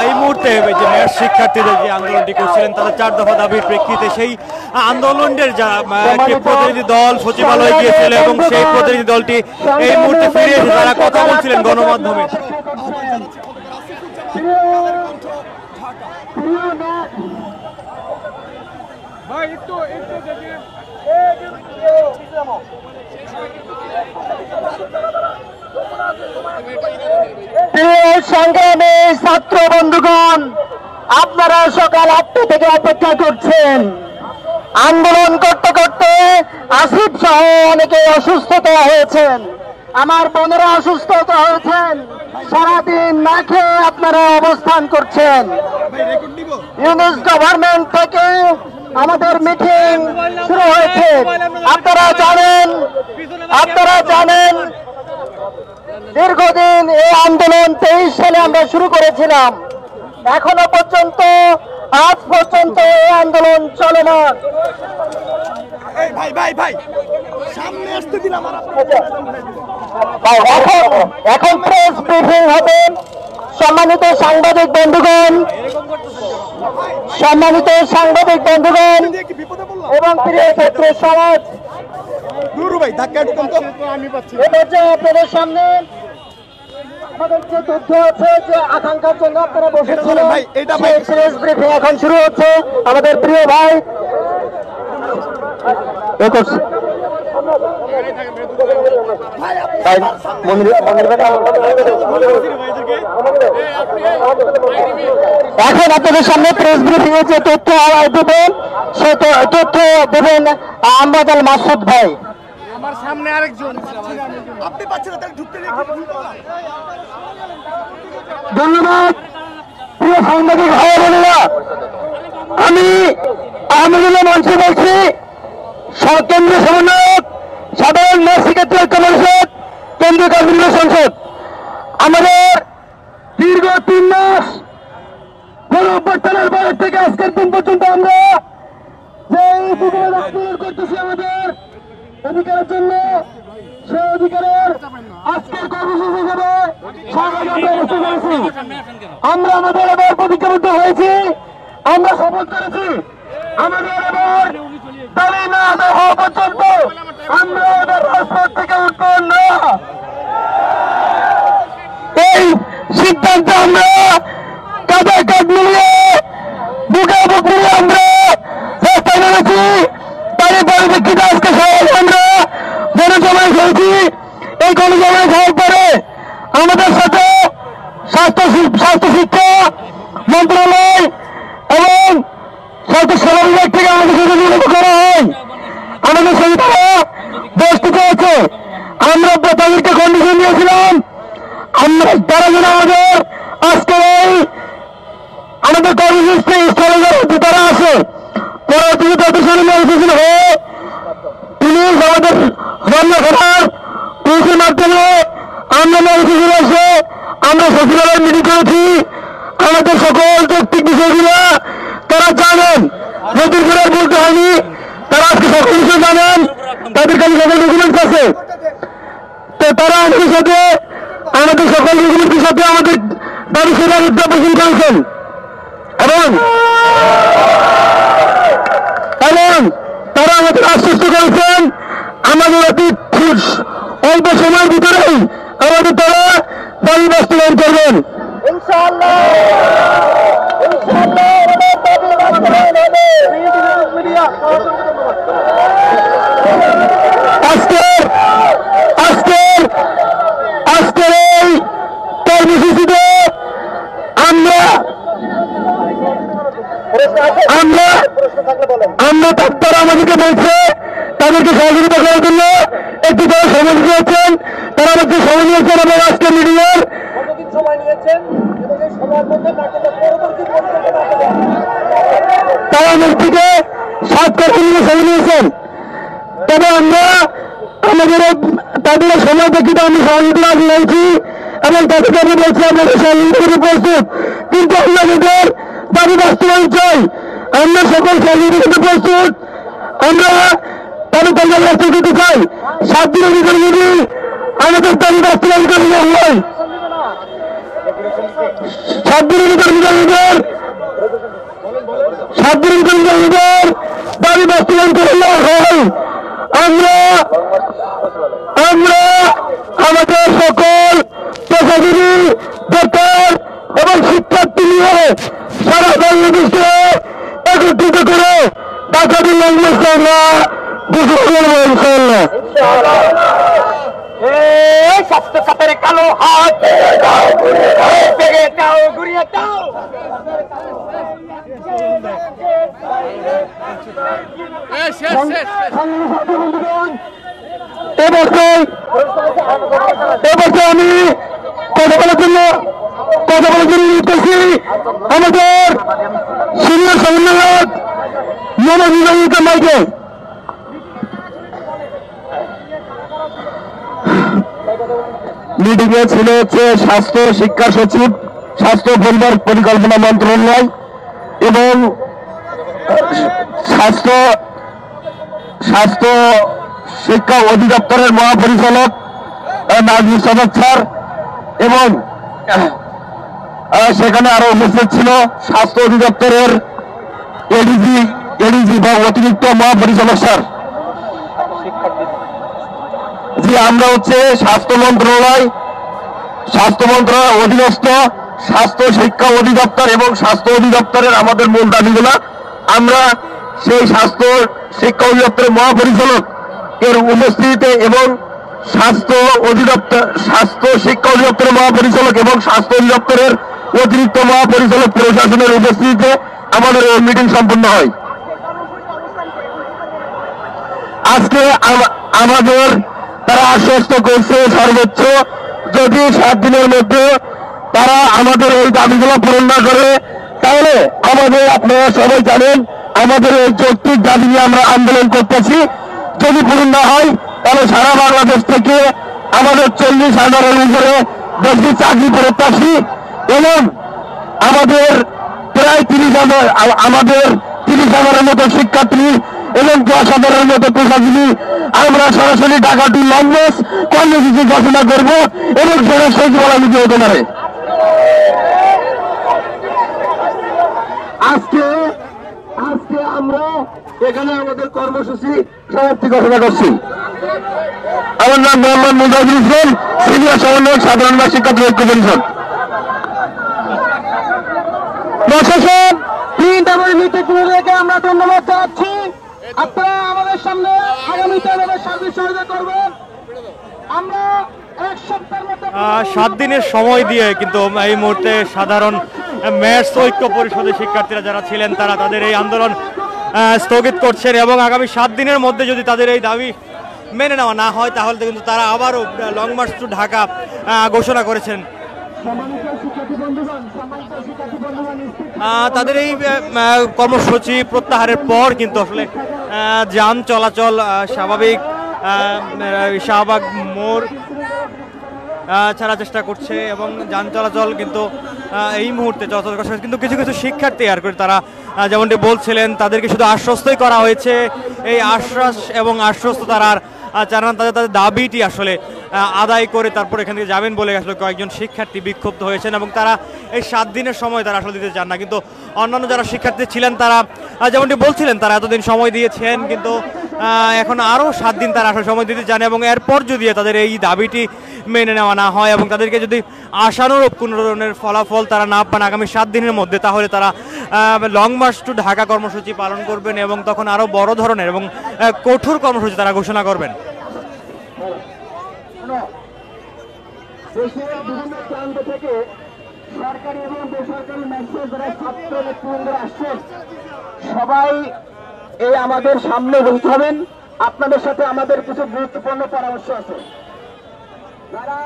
এই মুহূর্তে যে মেয়র শিক্ষার্থীদের যে আন্দোলনটি করছিলেন তাদের 4 দফা দাবির প্রেক্ষিতে সেই আন্দোলনের প্রতিনিধি দল সচিবালয়ে গিয়েছিল এবং সেই প্রতিনিধি দলটি এই মুহূর্তে ফিরে এসে তারা কথা বলছিলেন গণমাধ্যমে। সংগ্রামী ছাত্র বন্ধুগণ, আপনারা সকাল 8টা থেকে অপেক্ষা করছেন। আন্দোলন করতে করতে আসিফ সহ অনেকে অসুস্থতা হয়েছেন, আমার বোনেরা অসুস্থতা হয়েছেন। সারাদিন না খেয়ে আপনারা অবস্থান করছেন। ইউনিস গভর্নমেন্ট থেকে আমাদের মিটিং শুরু হয়েছে। আপনারা জানেন দীর্ঘদিন এই আন্দোলন 23 সালে আমরা শুরু করেছিলাম। এখনো পর্যন্ত আজ পর্যন্ত এই আন্দোলন চলমান। এখন প্রেস ব্রিফিং হবে। সম্মানিত সাংবাদিক বন্ধুগণ এবং প্রিয় ছাত্র সমাজ, আপনাদের সামনে আমাদের যে তথ্য আছে, যে আকাঙ্ক্ষার জন্য আপনারা বসেছিলেন, প্রেস ব্রিফিং এখন শুরু হচ্ছে। আমাদের প্রিয় ভাই এখন আপনাদের সামনে প্রেস ব্রিফিং এ যে তথ্য দেবেন সে তথ্য দেবেন আহমদ আল মাসুদ ভাই। আমার সামনে আরেকজন, আপনি পাচ্ছেন না, ঢুকতে ধন্যবাদ। প্রিয় সাংবাদিক ভাই বোনেরা, আমি আহমদুল্লাহ মঞ্চে বলছি, কেন্দ্রীয় সমন্বয়ক, সাধারণ মেয়র শিক্ষার্থী ঐক্য পরিষদ, কেন্দ্রীয় কার্যনির্বাহী সংসদ। আমাদের দীর্ঘ 3 মাস গণঅভ্যুত্থানের পর থেকে আজকের দিন পর্যন্ত আমরা যে আন্দোলন করতেছি আমাদের অধিকারের জন্য, সেই অধিকারের আজকের কর্মসূচি হিসেবে আমরা আমাদের এবার প্রতিজ্ঞাবদ্ধ হয়েছি, আমরা শপথ করেছি, আমাদের এবার দাবি না আদায় হওয়া পর্যন্ত আমরা এবার রাজপথ থেকে উঠবো না। এই সিদ্ধান্ত আমরা কাঁধে কাঁধ মিলিয়ে বুকে বুক মিলিয়ে আমরা চেষ্টা করেছি। তারই পরিপ্রেক্ষিতে আজকে সবাই আমরা গণজমায়েত হয়েছি। এই গণজমায়েত হওয়ার পরে আমাদের সাথে স্বাস্থ্য শিক্ষা মন্ত্রণালয় এবং স্বাস্থ্য সেবা বিভাগ থেকে আমাদের সাথে যোগাযোগ করা হয়। আমাদের সাথে তারা বস্তুতে আছে, আমরা তাদেরকে কন্ডিশন দিয়েছিলাম তারা যেন আমাদের আজকের এই আমাদের কর্মসূচি স্থলে তারা আসে। পরবর্তীতে তাদের সাথে নির্বাচন হয়ে পুলিশ আমাদের রান্না করার পুলিশের মাধ্যমে আমরা নির্বাচন আসে। আমরা সচিবালয় মিটিং করেছি। আমাদের সকল যৌক্তিক বিষয়গুলো তারা জানেন, নতুন করে বলতে হয়নি, তারা আজকে সকল বিষয় জানেন, তাদের কাছে সকল ডকুমেন্টস আছে। তো তারা আমাদের সাথে আমাদের সকল ডকুমেন্টের সাথে আমাদের দাবি সেবা উদ্যাপন করেছেন এবং তারা আমাদের আশ্বস্ত করেছেন আমাদের অতি অল্প সময়ের ভিতরেই আমাদের তারা দাবি বাস্তবায়ন করবেন ইনশাআল্লাহ। আজকের এই কর্মসূচিতে আমরা তারা আমাদেরকে বলছে তাদেরকে সহযোগিতা করার জন্য একটু তারা সময় দিয়েছেন, তারা আমাদের সময় নিয়েছেন এবং আজকে মিডিয়ার তারা আমাদের থেকে 7 কর্মী সময় নিয়েছেন। তবে আমরা আমাদের তাদের সময় প্রেক্ষিতে আমি সহযোগিতা নিয়েছি এবং তাদেরকে আমি বলছি আমাদের সহযোগিতা প্রস্তুত, কিন্তু আমরা আমাদের দাবি বাস্তবায়ন চাই। আমরা সকল সহযোগিতা প্রস্তুত, আমরা তাদের বাস্তব করতে চাই। 7 দিনের ভিতরে যদি আমাদের দাবি বাস্তবায়ন করে হয় 7 দিনের ভিতর 7 দিনের ভিতর দাবি বাস্তবায়ন করে হয় আমরা আমাদের সকল পেশাজীবী বেকার এবং শিক্ষার্থী নিয়ে সারা বাংলাদেশে একত্রিত করে ঢাকা বিশ্ববিদ্যালয়ে আমরা ঘোষণা করব ইনশাআল্লাহ। স্বাস্থ্য খাতের কালো হাত ভেঙে দাও, ঘুরিয়ে দাও। এবছর আমি কথা বলার জন্য নিতেছি আমাদের সিনিয়র সমন্বয়ক মনোবিভাগিত মাইকে। মিটিং এ ছিল হচ্ছে স্বাস্থ্য শিক্ষা সচিব, স্বাস্থ্য পরিবার পরিকল্পনা মন্ত্রণালয় এবং স্বাস্থ্য শিক্ষা অধিদপ্তরের মহাপরিচালক নাজমুল সাদাত স্যার এবং সেখানে আরো উপস্থিত ছিল স্বাস্থ্য অধিদপ্তরের এডিজি বা অতিরিক্ত মহাপরিচালক স্যার। জি, আমরা হচ্ছে স্বাস্থ্য মন্ত্রণালয় অধীনস্থ স্বাস্থ্য শিক্ষা অধিদপ্তর এবং স্বাস্থ্য অধিদপ্তরের আমাদের মূল দাবিগুলো আমরা সেই স্বাস্থ্য শিক্ষা অধিদপ্তরের মহাপরিচালক এর উপস্থিতিতে এবং স্বাস্থ্য শিক্ষা অধিদপ্তরের মহাপরিচালক এবং স্বাস্থ্য অধিদপ্তরের অতিরিক্ত মহাপরিচালক প্রশাসনের উপস্থিতিতে আমাদের এই মিটিং সম্পন্ন হয়। আজকে আমাদের তারা আশ্বস্ত করছে সর্বোচ্চ যদি 7 দিনের মধ্যে তারা আমাদের এই দাবিগুলো পূরণ না করে তাহলে আমাদের, আপনারা সবাই জানেন, আমাদের এই যৌক্তিক দাবি নিয়ে আমরা আন্দোলন করতেছি। যদি পূরণ না হয় তাহলে সারা বাংলাদেশ থেকে আমাদের 40,000-এর উপরে বেশি চাকরি প্রত্যাশী এবং আমাদের প্রায় 30,000-এর মতো শিক্ষার্থী এবং 10,000-এর মতো পেশাজীবী আমরা সরাসরি ঢাকা টু লংমার্চ কর্মসূচি ঘোষণা করব এবং সেটা সচিবালয় হতে পারে। আজকে আমরা এখানে আমাদের কর্মসূচি সমাপ্তি ঘোষণা করছি। আমার নাম মোহাম্মদ মুজাহিদুল ইসলাম, সিনিয়র সমন্বয়ক সাধারণ শিক্ষার্থী ঐক্য পরিষদ। প্রশাসন প্রিন্ট এবং মিডিয়াকে আমরা ধন্যবাদ জানাচ্ছি। আপনারা আমাদের সামনে আগামীতে আমাদের সার্বিক সহযোগিতা করবেন। আমরা 1 সপ্তাহের মধ্যে 7 দিনের সময় দিয়ে কিন্তু এই মুহূর্তে সাধারণ মেয়র্স ঐক্য পরিষদের শিক্ষার্থীরা যারা ছিলেন তারা তাদের এই আন্দোলন স্থগিত করছেন এবং আগামী 7 দিনের মধ্যে যদি তাদের এই দাবি মেনে নেওয়া না হয় তাহলে কিন্তু তারা আবারও লং মার্চ টু ঢাকা ঘোষণা করেছেন। তাদের এই কর্মসূচি প্রত্যাহারের পর কিন্তু আসলে যান চলাচল স্বাভাবিক শাহবাগ মোড় ছাড়ার চেষ্টা করছে এবং যান চলাচল কিন্তু এই মুহূর্তে চলাচল করছে। কিন্তু কিছু কিছু শিক্ষার্থী আর করে তারা যেমনটি বলছিলেন তাদেরকে শুধু আশ্বস্তই করা হয়েছে। এই আশ্বাস এবং আশ্বস্ত তারা জানান তাদের দাবিটি আসলে আদায় করে তারপর এখান থেকে যাবেন বলে আসলে কয়েকজন শিক্ষার্থী বিক্ষুব্ধ হয়েছেন এবং তারা এই 7 দিনের সময় তারা আসলে দিতে চান না। কিন্তু অন্যান্য যারা শিক্ষার্থী ছিলেন তারা যেমনটি বলছিলেন তারা এতদিন সময় দিয়েছেন, কিন্তু এখন আরও 7 দিন তারা আসলে সময় দিতে চান এবং এরপর যদি তাদের এই দাবিটি মেনে নেওয়া না হয় এবং তাদেরকে যদি আশানুরূপ কোনো ধরনের ফলাফল তারা না পান আগামী 7 দিনের মধ্যে তাহলে তারা লং মার্চ টু ঢাকা কর্মসূচি পালন করবেন এবং তখন আরও বড় ধরনের এবং কঠোর কর্মসূচি তারা ঘোষণা করবেন। দেশের বিভিন্ন প্রান্ত থেকে সরকারি এবং বেসরকারি ম্যাক্সিমাম যারা ছাত্র নেতৃবৃন্দরা আসছেন সবাই এই আমাদের সামনে বসতে হবেন। আপনাদের সাথে আমাদের কিছু গুরুত্বপূর্ণ পরামর্শ আছে। যারা